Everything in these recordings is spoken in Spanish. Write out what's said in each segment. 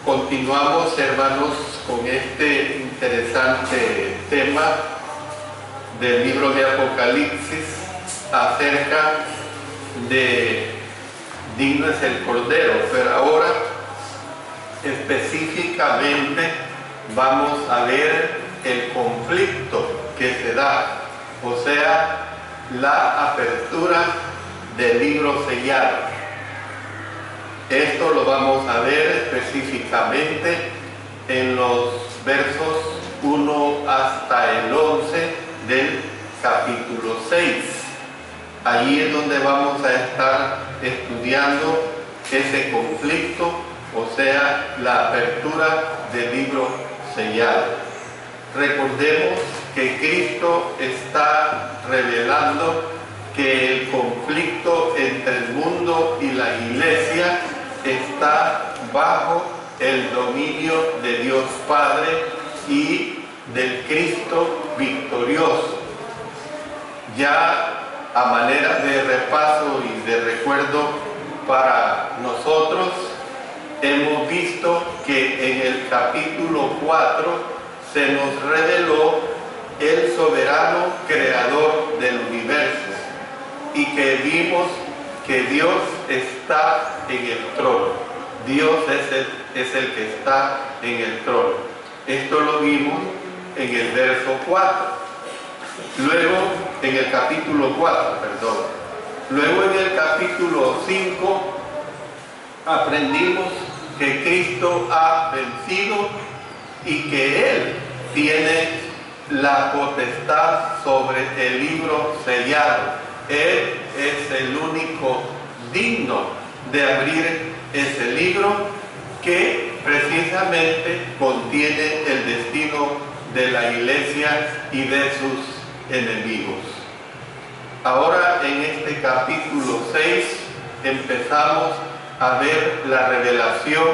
Continuamos, hermanos, con este interesante tema del libro de Apocalipsis acerca de digno es el Cordero, pero ahora específicamente vamos a ver el conflicto que se da, o sea, la apertura del libro sellado. Esto lo vamos a ver específicamente en los versos 1 hasta el 11 del capítulo 6. Allí es donde vamos a estar estudiando ese conflicto, o sea, la apertura del libro sellado. Recordemos que Cristo está revelando que el conflicto entre el mundo y la iglesia está bajo el dominio de Dios Padre y del Cristo victorioso. Ya a manera de repaso y de recuerdo para nosotros, hemos visto que en el capítulo 4 se nos reveló el soberano creador del universo y que vimos que Dios está en el trono. Dios es el que está en el trono. Esto lo vimos en el verso 4. Luego, en el capítulo 4, perdón. Luego en el capítulo 5 aprendimos que Cristo ha vencido y que Él tiene la potestad sobre el libro sellado. Él es el único digno de abrir ese libro que precisamente contiene el destino de la iglesia y de sus enemigos. Ahora en este capítulo 6 empezamos a ver la revelación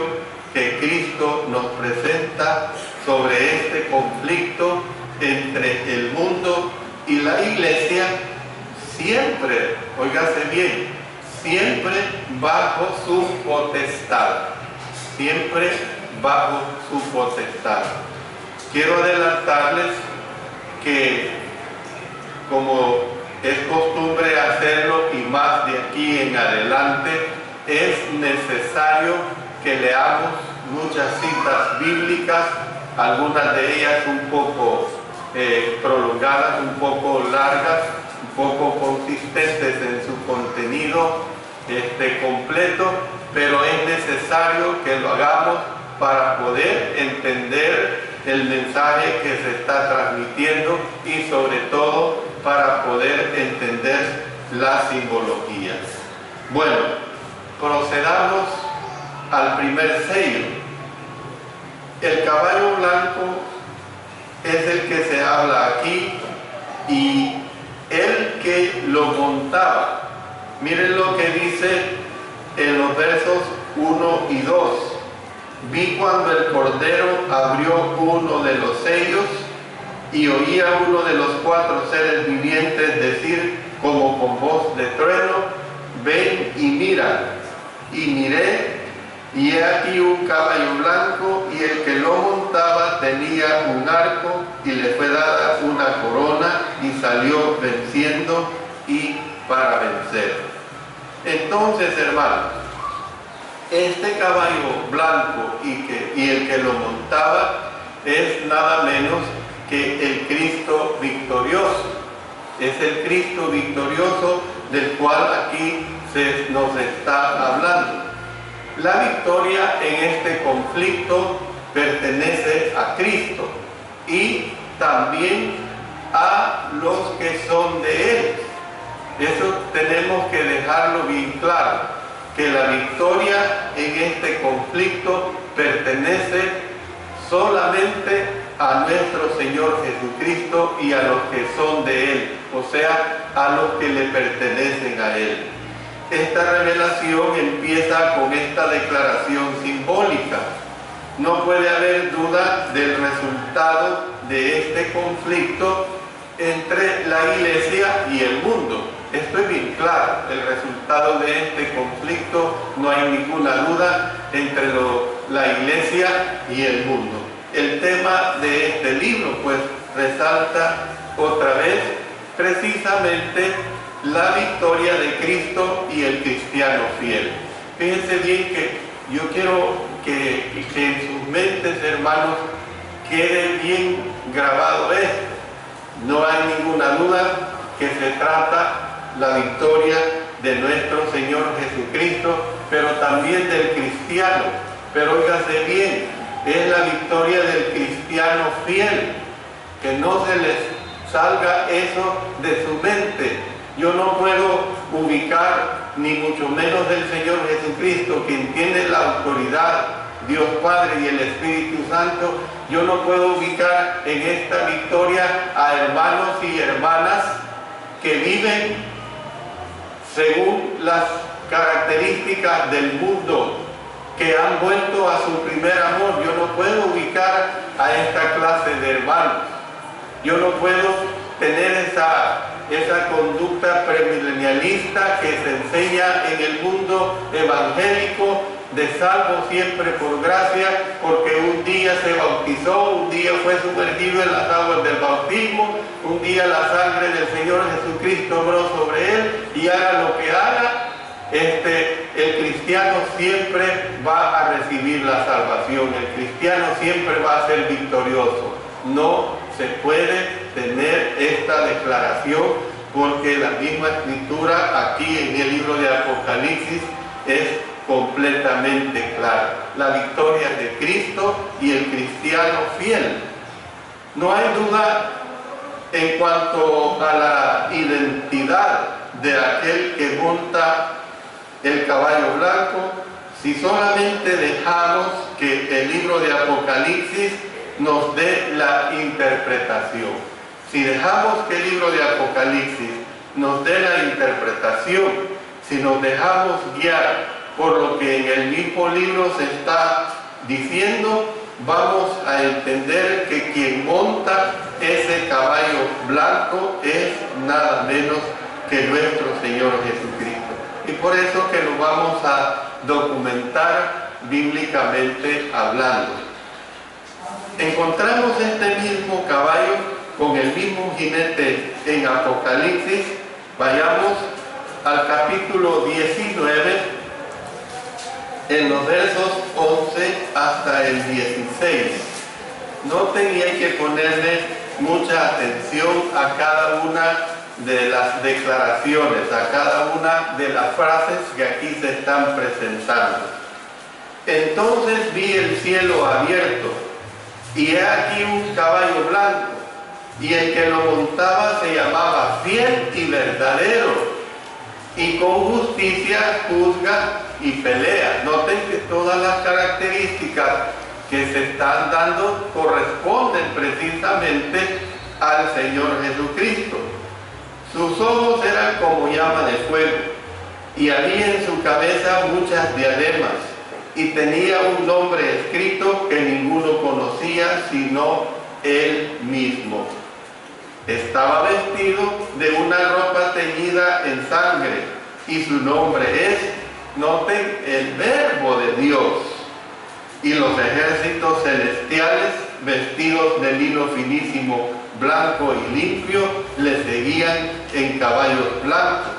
que Cristo nos presenta sobre este conflicto entre el mundo y la iglesia, siempre, óigase bien, siempre bajo su potestad, siempre bajo su potestad. Quiero adelantarles que, como es costumbre hacerlo y más de aquí en adelante, es necesario que leamos muchas citas bíblicas, algunas de ellas un poco prolongadas, un poco largas, un poco consistentes en su contenido completo, pero es necesario que lo hagamos para poder entender el mensaje que se está transmitiendo y sobre todo para poder entender la simbología. Bueno, procedamos al primer sello. El caballo blanco es el que se habla aquí y el que lo montaba. Miren lo que dice en los versos 1 y 2. Vi cuando el Cordero abrió uno de los sellos y oía uno de los 4 seres vivientes decir como con voz de trueno: ven y mira. Y miré, y he aquí un caballo blanco, y el que lo montaba tenía un arco, y le fue dada una corona, y salió venciendo y para vencer. Entonces, hermanos, este caballo blanco y el que lo montaba es nada menos que el Cristo victorioso. Es el Cristo victorioso del cual aquí nos está hablando. La victoria en este conflicto pertenece a Cristo y también a los que son de Él. Eso tenemos que dejarlo bien claro, que la victoria en este conflicto pertenece solamente a nuestro Señor Jesucristo y a los que son de Él, o sea, a los que le pertenecen a Él. Esta revelación empieza con esta declaración simbólica. No puede haber duda del resultado de este conflicto entre la iglesia y el mundo. Esto es bien claro, el resultado de este conflicto, no hay ninguna duda entre la iglesia y el mundo. El tema de este libro pues resalta otra vez precisamente la victoria de Cristo y el cristiano fiel. Fíjense bien que yo quiero que en sus mentes, hermanos, quede bien grabado esto. No hay ninguna duda que se trata la victoria de nuestro Señor Jesucristo, pero también del cristiano. Pero óigase bien, es la victoria del cristiano fiel. Que no se les salga eso de su mente. Yo no puedo ubicar, ni mucho menos del Señor Jesucristo, quien tiene la autoridad, Dios Padre y el Espíritu Santo. Yo no puedo ubicar en esta victoria a hermanos y hermanas que viven según las características del mundo, que han vuelto a su primer amor. Yo no puedo ubicar a esta clase de hermanos. Yo no puedo tener esa conducta premilenialista que se enseña en el mundo evangélico, de salvo siempre por gracia, porque un día se bautizó, un día fue sumergido en las aguas del bautismo, un día la sangre del Señor Jesucristo obró sobre él, y haga lo que haga, el cristiano siempre va a recibir la salvación, el cristiano siempre va a ser victorioso. No se puede tener esta declaración, porque la misma escritura aquí en el libro de Apocalipsis es completamente clara. La victoria de Cristo y el cristiano fiel. No hay duda en cuanto a la identidad de aquel que monta el caballo blanco, si solamente dejamos que el libro de Apocalipsis nos dé la interpretación. Si dejamos que el libro de Apocalipsis nos dé la interpretación, si nos dejamos guiar por lo que en el mismo libro se está diciendo, vamos a entender que quien monta ese caballo blanco es nada menos que nuestro Señor Jesucristo. Y por eso que lo vamos a documentar bíblicamente hablando. Encontramos este mismo caballo con el mismo jinete en Apocalipsis. Vayamos al capítulo 19, en los versos 11 hasta el 16. Noten, y hay que ponerle mucha atención a cada una de las declaraciones, a cada una de las frases que aquí se están presentando. Entonces vi el cielo abierto, y he aquí un caballo blanco, y el que lo montaba se llamaba Fiel y Verdadero, y con justicia juzga y pelea. Noten que todas las características que se están dando corresponden precisamente al Señor Jesucristo. Sus ojos eran como llama de fuego, y había en su cabeza muchas diademas, y tenía un nombre escrito que ninguno conocía sino él mismo. Estaba vestido de una ropa teñida en sangre, y su nombre es, noten, el Verbo de Dios. Y los ejércitos celestiales, vestidos de lino finísimo, blanco y limpio, le seguían en caballos blancos.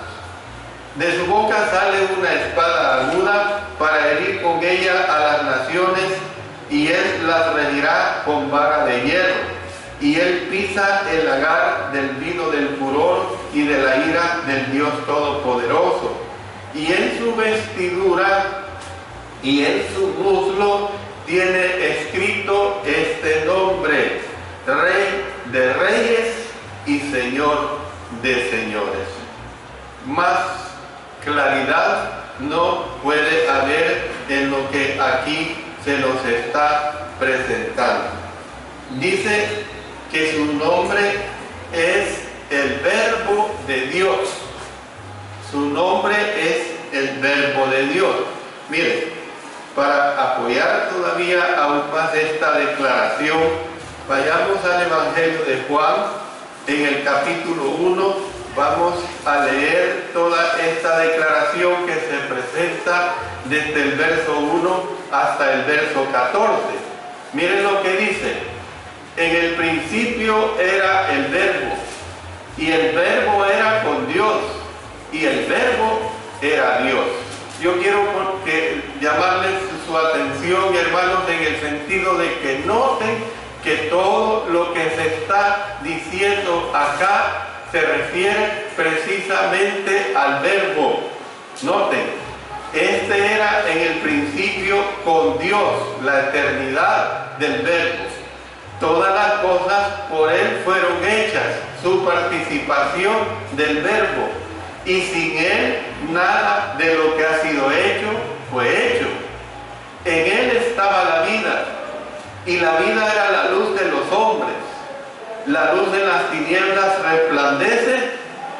De su boca sale una espada aguda para herir con ella a las naciones, y él las regirá con vara de hierro. Y él pisa el lagar del vino del furor y de la ira del Dios Todopoderoso. Y en su vestidura y en su muslo tiene escrito este nombre: Rey de Reyes y Señor de Señores. Más claridad no puede haber en lo que aquí se nos está presentando. Dice que su nombre es el Verbo de Dios. Su nombre es el Verbo de Dios. Miren, para apoyar todavía aún más esta declaración, vayamos al Evangelio de Juan, en el capítulo 1, Vamos a leer toda esta declaración que se presenta desde el verso 1 hasta el verso 14. Miren lo que dice: en el principio era el Verbo, y el Verbo era con Dios, y el Verbo era Dios. Yo quiero llamarles su atención, hermanos, en el sentido de que noten que todo lo que se está diciendo acá se refiere precisamente al Verbo. Noten, este era en el principio con Dios, la eternidad del Verbo. Todas las cosas por Él fueron hechas, su participación del Verbo. Y sin Él, nada de lo que ha sido hecho, fue hecho. En Él estaba la vida, y la vida era la luz de los hombres. La luz de las tinieblas resplandece,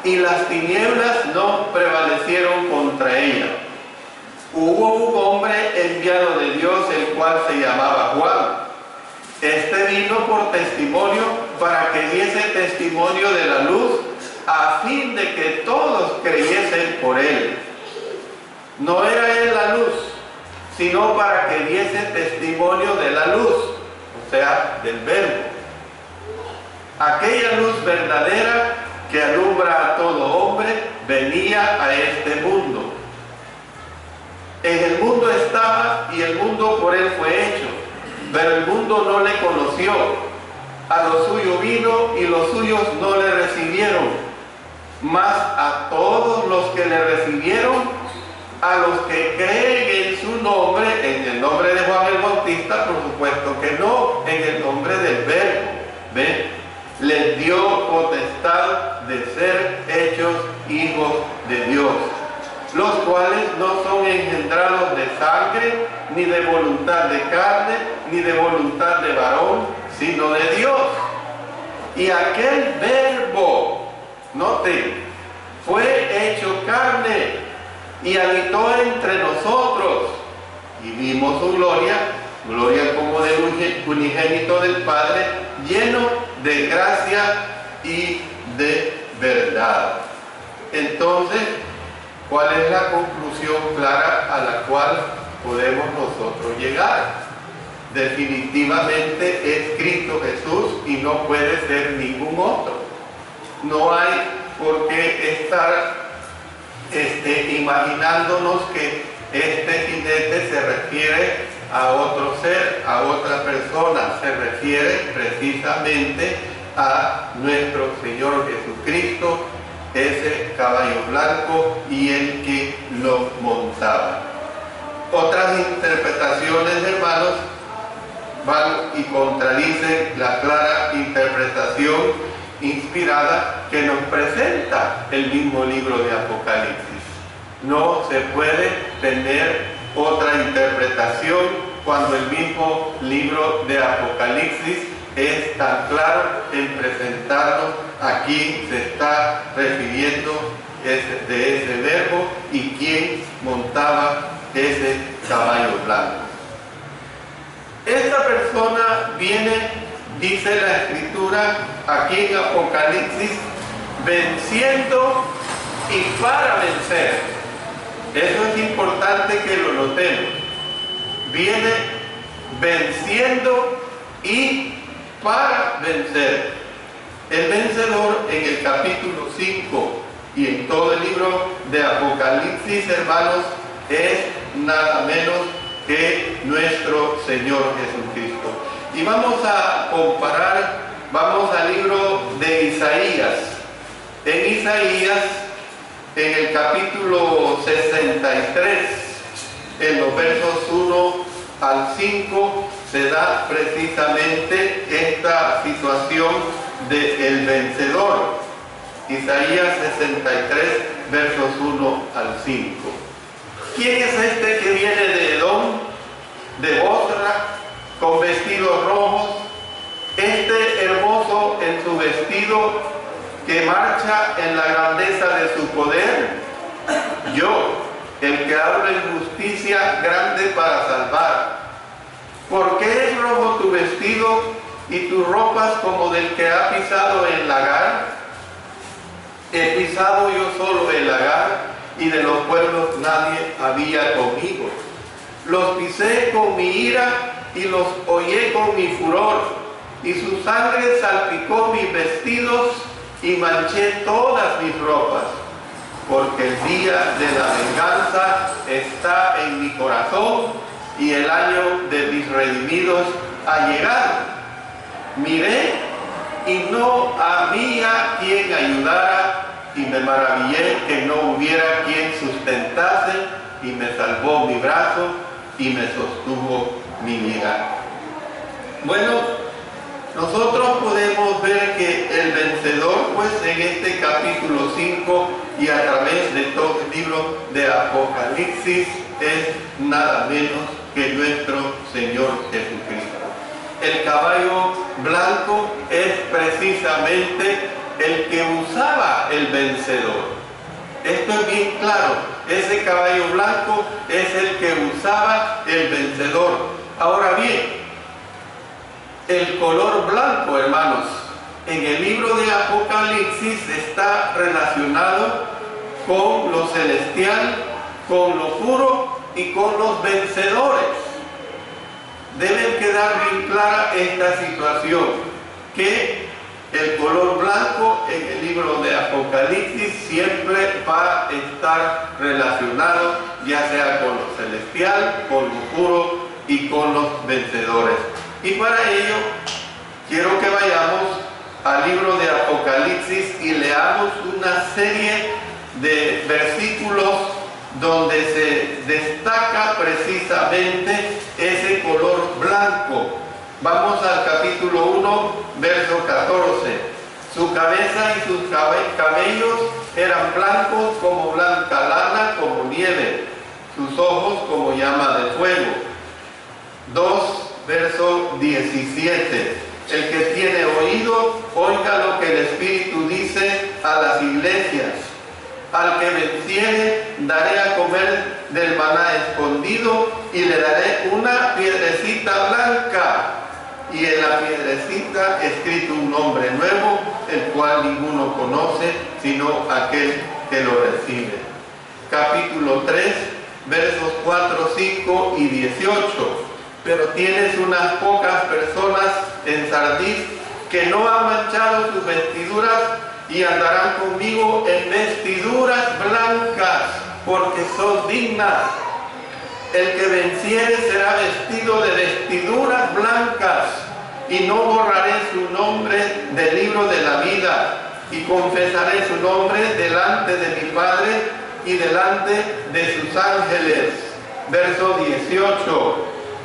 y las tinieblas no prevalecieron contra ella. Hubo un hombre enviado de Dios, el cual se llamaba Juan. Este vino por testimonio, para que diese testimonio de la luz, a fin de que todos creyesen por él. No era él la luz, sino para que diese testimonio de la luz, o sea, del Verbo. Aquella luz verdadera que alumbra a todo hombre venía a este mundo. En el mundo estaba, y el mundo por él fue hecho, pero el mundo no le conoció. A lo suyo vino, y los suyos no le recibieron. Mas a todos los que le recibieron, a los que creen en su nombre, en el nombre de Juan el Bautista, por supuesto que no, en el nombre del Verbo, ¿ven?, les dio potestad de ser hechos hijos de Dios, los cuales no son engendrados de sangre, ni de voluntad de carne, ni de voluntad de varón, sino de Dios. Y aquel Verbo, noten, fue hecho carne y habitó entre nosotros, y vimos su gloria, gloria como del unigénito del Padre, lleno de gracia y de verdad. Entonces, ¿cuál es la conclusión clara a la cual podemos nosotros llegar? Definitivamente es Cristo Jesús, y no puede ser ningún otro. No hay por qué estar imaginándonos que este jinete se refiere a otro ser, a otra persona. Se refiere precisamente a nuestro Señor Jesucristo, ese caballo blanco y el que lo montaba. Otras interpretaciones, hermanos, van y contradicen la clara interpretación inspirada que nos presenta el mismo libro de Apocalipsis. No se puede tener otra interpretación cuando el mismo libro de Apocalipsis es tan claro en presentarnos. Aquí se está refiriendo de ese Verbo y quién montaba ese caballo blanco. Esta persona viene, dice la Escritura aquí en Apocalipsis, venciendo y para vencer. Eso es importante que lo notemos. Viene venciendo y para vencer. El vencedor, en el capítulo 5 y en todo el libro de Apocalipsis, hermanos, es nada menos que nuestro Señor Jesucristo. Y vamos a comparar, vamos al libro de Isaías. En Isaías, en el capítulo 63, en los versos 1 al 5, se da precisamente esta situación del vencedor. Isaías 63, versos 1 al 5. ¿Quién es este que viene de Edom, de Bosra, con vestidos rojos? Este hermoso en su vestido, que marcha en la grandeza de su poder. Yo, el que hablo en justicia grande para salvar. ¿Por qué es rojo tu vestido y tus ropas como del que ha pisado el lagar? He pisado yo solo el lagar, y de los pueblos nadie había conmigo. Los pisé con mi ira y los hollé con mi furor, y su sangre salpicó mis vestidos y manché todas mis ropas, porque el día de la venganza está en mi corazón y el año de mis redimidos ha llegado. Miré y no había quien ayudara, y me maravillé que no hubiera quien sustentase, y me salvó mi brazo y me sostuvo mi vida. Bueno, nosotros podemos ver que el vencedor, pues en este capítulo 5 y a través de todo el libro de Apocalipsis, es nada menos que nuestro Señor Jesucristo. El caballo blanco es precisamente el que usaba el vencedor. Esto es bien claro. Ese caballo blanco es el que usaba el vencedor. Ahora bien, el color blanco, hermanos, en el libro de Apocalipsis está relacionado con lo celestial, con lo puro y con los vencedores. Debe quedar bien clara esta situación, que el color blanco en el libro de Apocalipsis siempre va a estar relacionado, ya sea con lo celestial, con lo puro y con los vencedores. Y para ello quiero que vayamos al libro de Apocalipsis y leamos una serie de versículos donde se destaca precisamente ese color blanco. Vamos al capítulo 1, verso 14. Su cabeza y sus cabellos eran blancos como blanca lana, como nieve, sus ojos como llama de fuego. 2, verso 17. El que tiene oído, oiga lo que el Espíritu dice a las iglesias. Al que venciere, daré a comer del maná escondido y le daré una piedrecita blanca, y en la piedrecita escrito un nombre nuevo, el cual ninguno conoce sino aquel que lo recibe. Capítulo 3, versos 4, 5 y 18. Pero tienes unas pocas personas en Sardis que no han manchado sus vestiduras y andarán conmigo en vestiduras blancas, porque son dignas. El que venciere será vestido de vestiduras blancas, y no borraré su nombre del libro de la vida, y confesaré su nombre delante de mi Padre y delante de sus ángeles. Verso 18.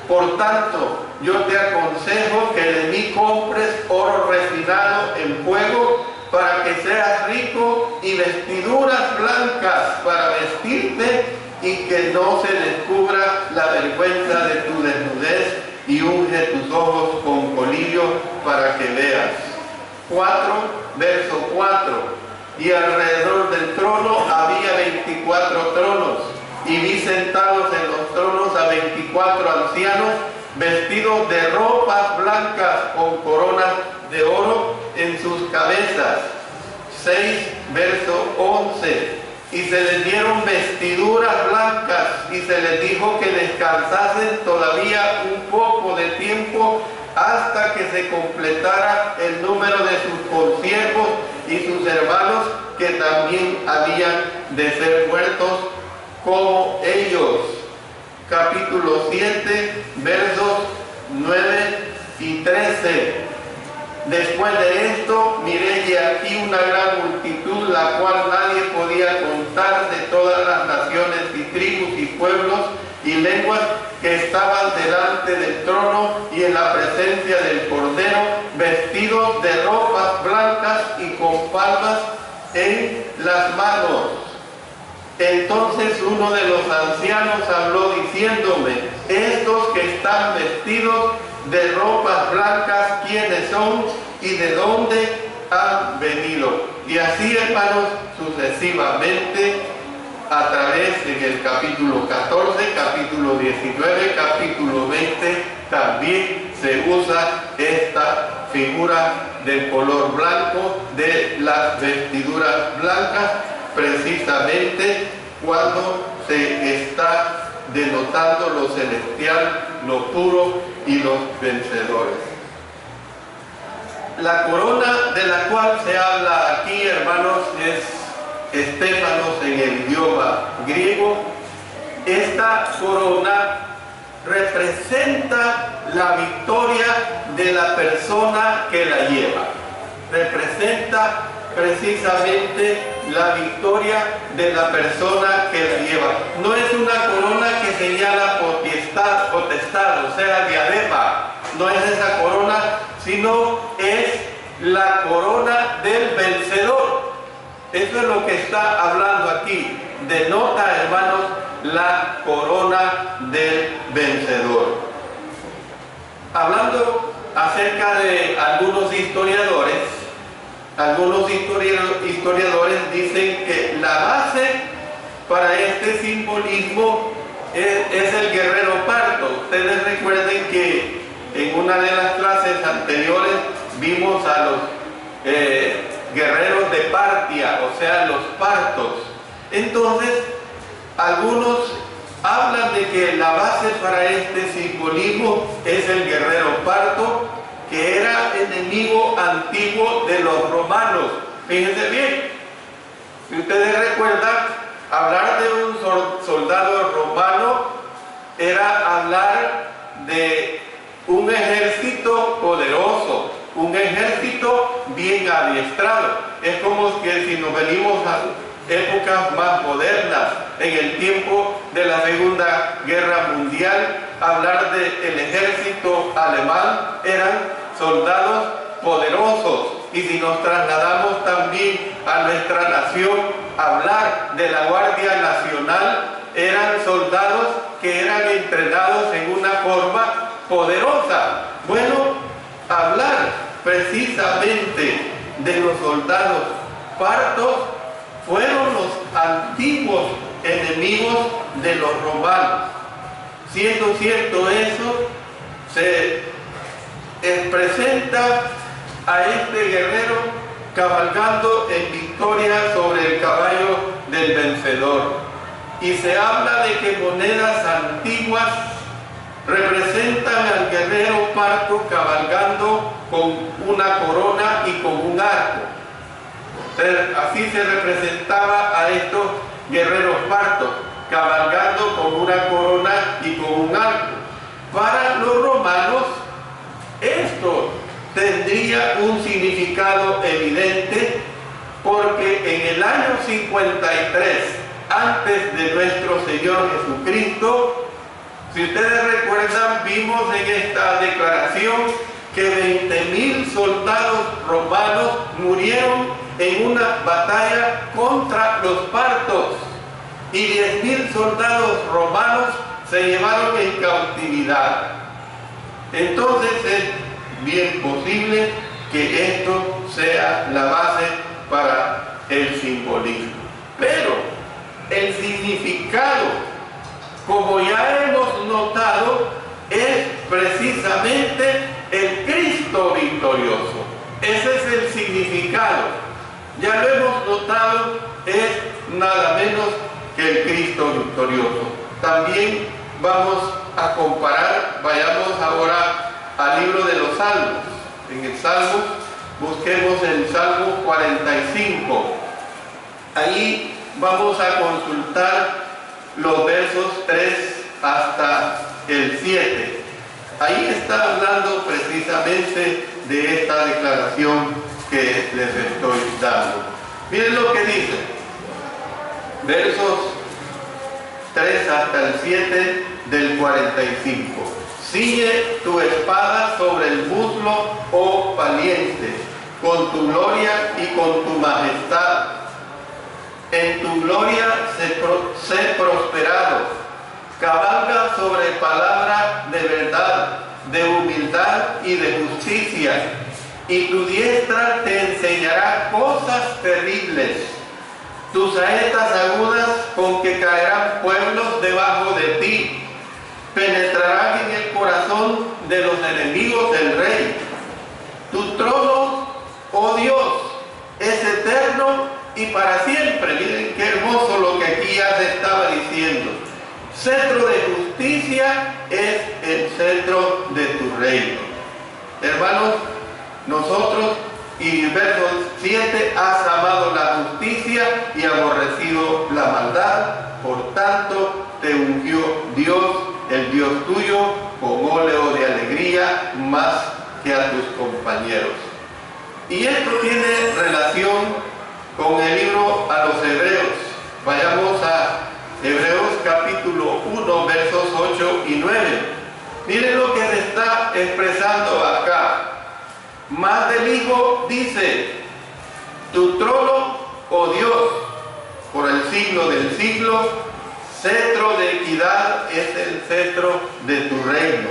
Por tanto, yo te aconsejo que de mí compres oro refinado en fuego, para que seas rico, y vestiduras blancas para vestirte, y que no se descubra la vergüenza de tu desnudez, y unge tus ojos con colirio para que veas. 4, verso 4. Y alrededor del trono había 24 tronos, y vi sentados en los tronos a 24 ancianos, vestidos de ropas blancas con coronas de oro en sus cabezas. 6, verso 11. Y se les dieron vestiduras blancas, y se les dijo que descansasen todavía un poco de tiempo, hasta que se completara el número de sus consiervos y sus hermanos, que también habían de ser muertos como ellos. Capítulo 7, versos 9 y 13. Después de esto, miré y aquí una gran multitud, la cual nadie podía contar, de todas las naciones y tribus y pueblos y lenguas, que estaban delante del trono y en la presencia del Cordero, vestidos de ropas blancas y con palmas en las manos. Entonces uno de los ancianos habló diciéndome: estos que están vestidos de ropas blancas, ¿quiénes son y de dónde han venido? Y así, hermanos, sucesivamente, a través en el capítulo 14, capítulo 19, capítulo 20, también se usa esta figura del color blanco, de las vestiduras blancas, precisamente cuando se está denotando lo celestial, lo puro y los vencedores. La corona de la cual se habla aquí, hermanos, es estéfanos en el idioma griego. Esta corona representa la victoria de la persona que la lleva. Representa precisamente la victoria de la persona que la lleva. No es una corona que señala potestad, o sea, diadema. No es esa corona, sino es la corona del vencedor. Eso es lo que está hablando aquí. Denota, hermanos, la corona del vencedor. Hablando acerca de algunos historiadores dicen que la base para este simbolismo es el guerrero parto. Ustedes recuerden que en una de las clases anteriores vimos a los guerreros de Partia, o sea, los partos. Entonces, algunos hablan de que la base para este simbolismo es el guerrero parto, que era enemigo antiguo de los romanos. Fíjense bien, si ustedes recuerdan, hablar de un soldado romano era hablar de un ejército poderoso, un ejército bien adiestrado. Es como que si nos venimos a épocas más modernas, en el tiempo de la Segunda Guerra Mundial, hablar del ejército alemán eran soldados poderosos. Y si nos trasladamos también a nuestra nación, hablar de la Guardia Nacional, eran soldados que eran entrenados en una forma poderosa. Bueno, hablar precisamente de los soldados partos fueron los antiguos enemigos de los romanos. Siendo cierto eso, se presenta a este guerrero cabalgando en victoria sobre el caballo del vencedor. Y se habla de que monedas antiguas representan al guerrero parto cabalgando con una corona y con un arco. Así se representaba a estos guerreros partos, cabalgando con una corona y con un arco. Para los romanos, esto tendría un significado evidente, porque en el año 53, antes de nuestro Señor Jesucristo, si ustedes recuerdan, vimos en esta declaración que 20.000 soldados romanos murieron en una batalla contra los partos y 10.000 soldados romanos se llevaron en cautividad. Entonces es bien posible que esto sea la base para el simbolismo. Pero el significado, como ya hemos notado, es precisamente el Cristo victorioso. Ese es el significado. Ya lo hemos notado, es nada menos que el Cristo victorioso. También vamos a comparar, vayamos ahora al libro de los Salmos. En el Salmo, busquemos el Salmo 45. Ahí vamos a consultar los versos 3 hasta el 7. Ahí está hablando precisamente de esta declaración que les estoy dando. Miren lo que dice, versos 3 hasta el 7 del 45. Ciñe tu espada sobre el muslo, oh valiente, con tu gloria y con tu majestad. En tu gloria sé prosperado. Cabalga sobre palabra de verdad, de humildad y de justicia. Y tu diestra te enseñará cosas terribles. Tus saetas agudas con que caerán pueblos debajo de ti. Penetrarán en el corazón de los enemigos del rey. Tu trono, oh Dios, es eterno y para siempre. Miren qué hermoso lo que aquí ya se estaba diciendo. Cetro de justicia es el cetro de tu reino. Hermanos, nosotros, y verso 7, has amado la justicia y aborrecido la maldad, por tanto te ungió Dios, el Dios tuyo, con óleo de alegría más que a tus compañeros. Y esto tiene relación con el libro a los Hebreos. Vayamos a Hebreos capítulo 1, versos 8 y 9. Miren lo que se está expresando acá. Más del Hijo dice: tu trono, oh Dios, por el siglo del siglo, cetro de equidad es el cetro de tu reino.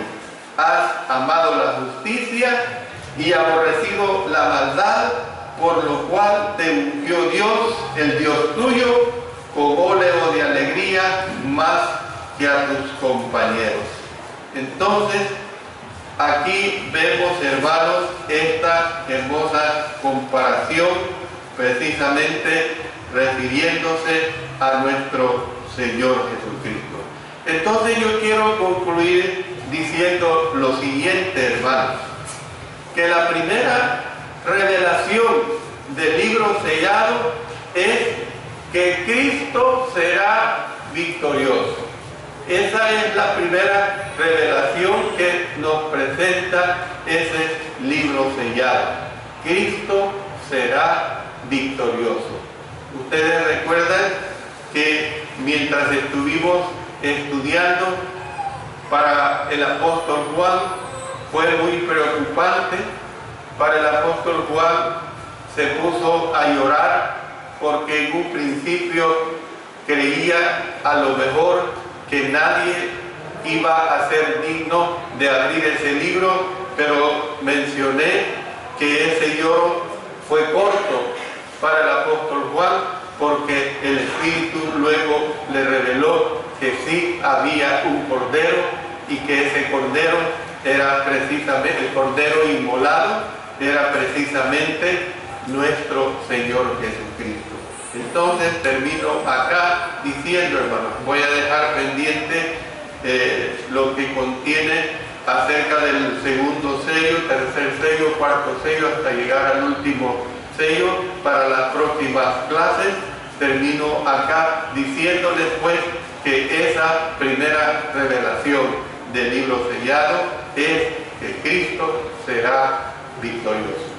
Has amado la justicia y aborrecido la maldad, por lo cual te ungió Dios, el Dios tuyo, con óleo de alegría más que a tus compañeros. Entonces, aquí vemos, hermanos, esta hermosa comparación, precisamente refiriéndose a nuestro Señor Jesucristo. Entonces yo quiero concluir diciendo lo siguiente, hermanos, que la primera revelación del libro sellado es que Cristo será victorioso. Esa es la primera revelación que nos presenta ese libro sellado. Cristo será victorioso. Ustedes recuerdan que mientras estuvimos estudiando para el apóstol Juan, fue muy preocupante. Para el apóstol Juan se puso a llorar porque en un principio creía a lo mejor que nadie iba a ser digno de abrir ese libro, pero mencioné que ese lloro fue corto para el apóstol Juan, porque el Espíritu luego le reveló que sí había un cordero y que ese cordero era precisamente, el cordero inmolado, era precisamente nuestro Señor Jesucristo. Entonces termino acá diciendo, hermanos, voy a dejar pendiente lo que contiene acerca del segundo sello, tercer sello, cuarto sello, hasta llegar al último sello para las próximas clases. Termino acá diciéndoles pues que esa primera revelación del libro sellado es que Cristo será victorioso.